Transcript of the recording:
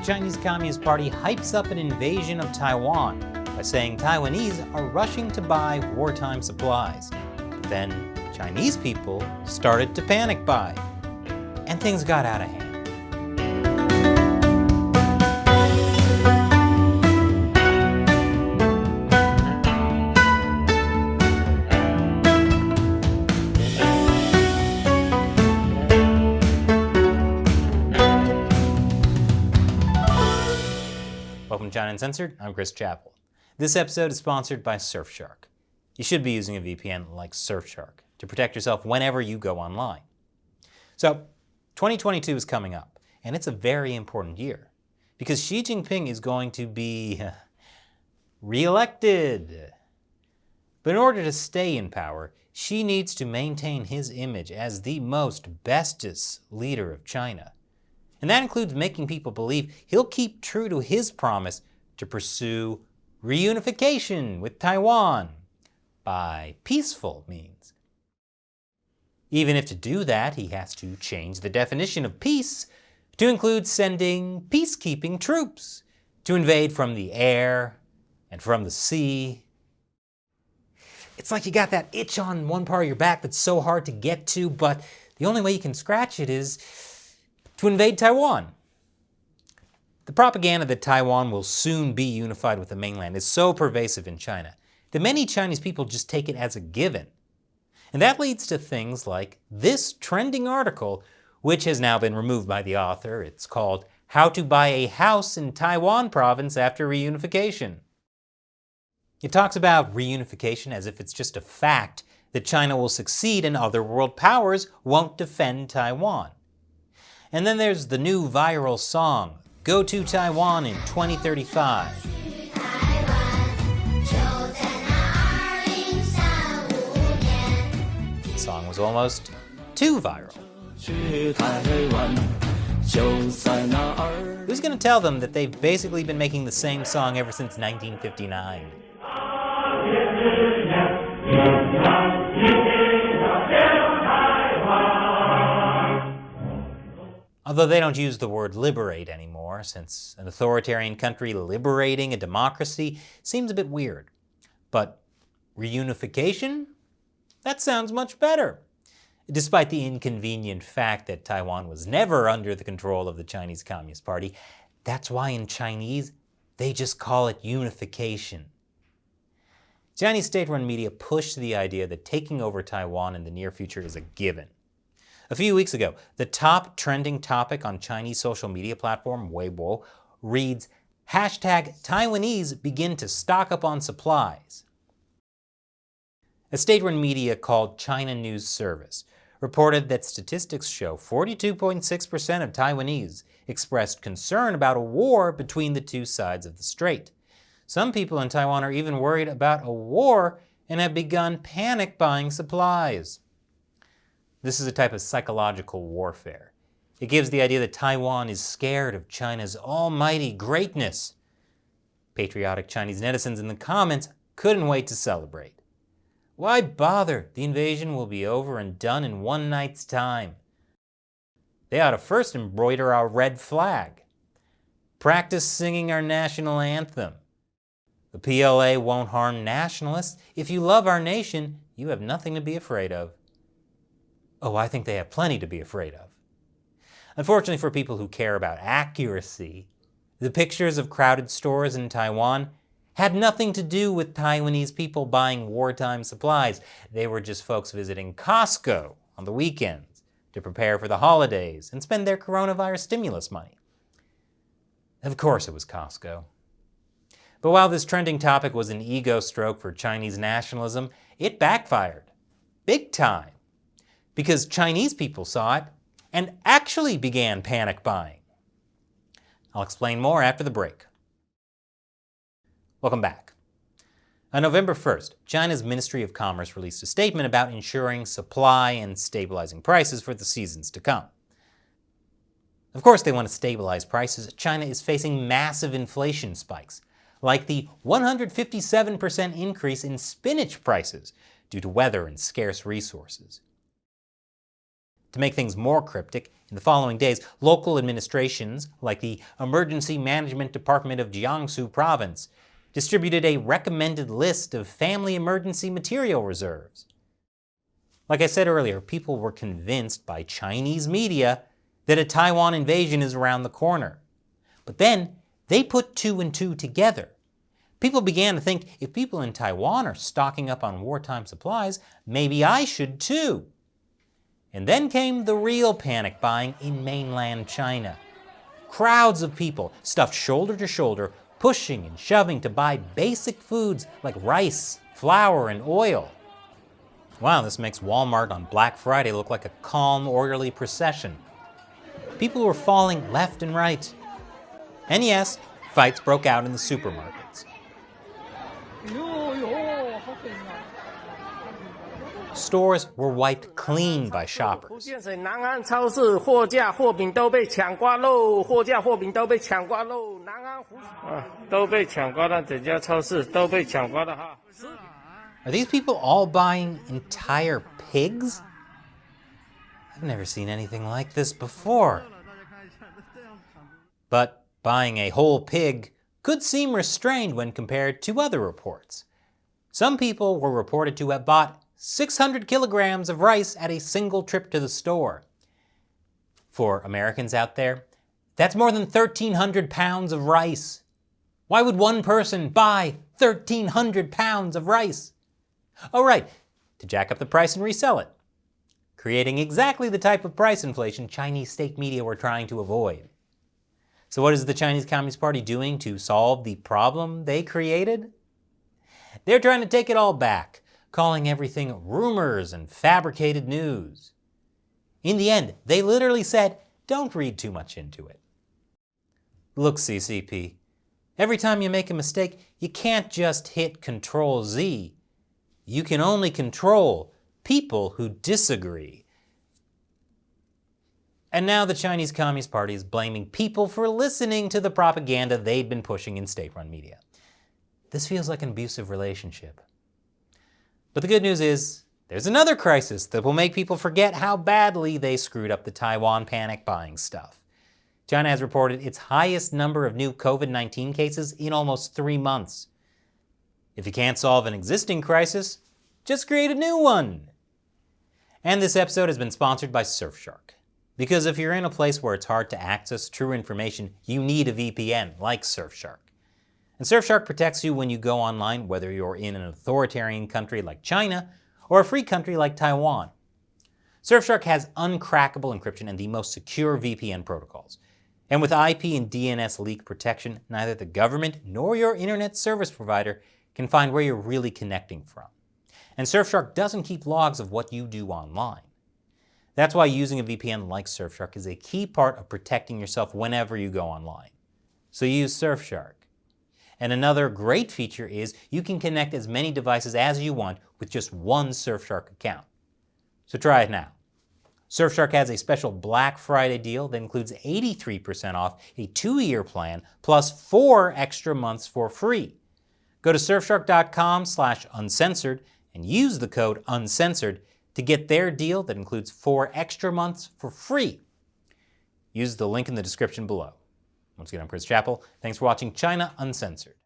Chinese Communist Party hypes up an invasion of Taiwan by saying Taiwanese are rushing to buy wartime supplies. Then Chinese people started to panic buy, and things got out of hand. Welcome to China Uncensored, I'm Chris Chappell. This episode is sponsored by Surfshark. You should be using a VPN like Surfshark to protect yourself whenever you go online. So, 2022 is coming up, and it's a very important year because Xi Jinping is going to be re-elected. But in order to stay in power, Xi needs to maintain his image as the most bestest leader of China. And that includes making people believe he'll keep true to his promise to pursue reunification with Taiwan by peaceful means. Even if to do that, he has to change the definition of peace to include sending peacekeeping troops to invade from the air and from the sea. It's like you got that itch on one part of your back that's so hard to get to, but the only way you can scratch it is to invade Taiwan. The propaganda that Taiwan will soon be unified with the mainland is so pervasive in China that many Chinese people just take it as a given. And that leads to things like this trending article, which has now been removed by the author. It's called How to Buy a House in Taiwan Province After Reunification. It talks about reunification as if it's just a fact that China will succeed and other world powers won't defend Taiwan. And then there's the new viral song, Go to Taiwan in 2035. The song was almost too viral. Who's going to tell them that they've basically been making the same song ever since 1959? Although they don't use the word liberate anymore, since an authoritarian country liberating a democracy seems a bit weird. But reunification? That sounds much better. Despite the inconvenient fact that Taiwan was never under the control of the Chinese Communist Party, that's why in Chinese they just call it unification. Chinese state-run media push the idea that taking over Taiwan in the near future is a given. A few weeks ago, the top trending topic on Chinese social media platform Weibo reads, #Taiwanese begin to stock up on supplies. A state-run media called China News Service reported that statistics show 42.6% of Taiwanese expressed concern about a war between the two sides of the strait. Some people in Taiwan are even worried about a war and have begun panic buying supplies. This is a type of psychological warfare. It gives the idea that Taiwan is scared of China's almighty greatness. Patriotic Chinese netizens in the comments couldn't wait to celebrate. Why bother? The invasion will be over and done in one night's time. They ought to first embroider our red flag. Practice singing our national anthem. The PLA won't harm nationalists. If you love our nation, you have nothing to be afraid of. Oh, I think they have plenty to be afraid of. Unfortunately for people who care about accuracy, the pictures of crowded stores in Taiwan had nothing to do with Taiwanese people buying wartime supplies. They were just folks visiting Costco on the weekends to prepare for the holidays and spend their coronavirus stimulus money. Of course it was Costco. But while this trending topic was an ego stroke for Chinese nationalism, it backfired. Big time. Because Chinese people saw it and actually began panic buying. I'll explain more after the break. Welcome back. On November 1st, China's Ministry of Commerce released a statement about ensuring supply and stabilizing prices for the seasons to come. Of course they want to stabilize prices. China is facing massive inflation spikes, like the 157% increase in spinach prices due to weather and scarce resources. To make things more cryptic, in the following days, local administrations, like the Emergency Management Department of Jiangsu Province, distributed a recommended list of family emergency material reserves. Like I said earlier, people were convinced by Chinese media that a Taiwan invasion is around the corner. But then, they put two and two together. People began to think, if people in Taiwan are stocking up on wartime supplies, maybe I should too. And then came the real panic buying in mainland China. Crowds of people stuffed shoulder to shoulder, pushing and shoving to buy basic foods like rice, flour, and oil. Wow, this makes Walmart on Black Friday look like a calm, orderly procession. People were falling left and right. And yes, fights broke out in the supermarkets. Stores were wiped clean by shoppers. Are these people all buying entire pigs? I've never seen anything like this before. But buying a whole pig could seem restrained when compared to other reports. Some people were reported to have bought 600 kilograms of rice at a single trip to the store. For Americans out there, that's more than 1,300 pounds of rice. Why would one person buy 1,300 pounds of rice? Oh right, to jack up the price and resell it, creating exactly the type of price inflation Chinese state media were trying to avoid. So what is the Chinese Communist Party doing to solve the problem they created? They're trying to take it all back, calling everything rumors and fabricated news. In the end, they literally said, don't read too much into it. Look, CCP, every time you make a mistake, you can't just hit Control-Z. You can only control people who disagree. And now the Chinese Communist Party is blaming people for listening to the propaganda they'd been pushing in state-run media. This feels like an abusive relationship. But the good news is, there's another crisis that will make people forget how badly they screwed up the Taiwan panic buying stuff. China has reported its highest number of new COVID-19 cases in almost 3 months. If you can't solve an existing crisis, just create a new one. And this episode has been sponsored by Surfshark. Because if you're in a place where it's hard to access true information, you need a VPN like Surfshark. And Surfshark protects you when you go online, whether you're in an authoritarian country like China or a free country like Taiwan. Surfshark has uncrackable encryption and the most secure VPN protocols. And with IP and DNS leak protection, neither the government nor your internet service provider can find where you're really connecting from. And Surfshark doesn't keep logs of what you do online. That's why using a VPN like Surfshark is a key part of protecting yourself whenever you go online. So use Surfshark. And another great feature is you can connect as many devices as you want with just one Surfshark account. So try it now. Surfshark has a special Black Friday deal that includes 83% off a 2-year plan plus 4 extra months for free. Go to surfshark.com/uncensored and use the code uncensored to get their deal that includes 4 extra months for free. Use the link in the description below. Once again, I'm Chris Chappell. Thanks for watching China Uncensored.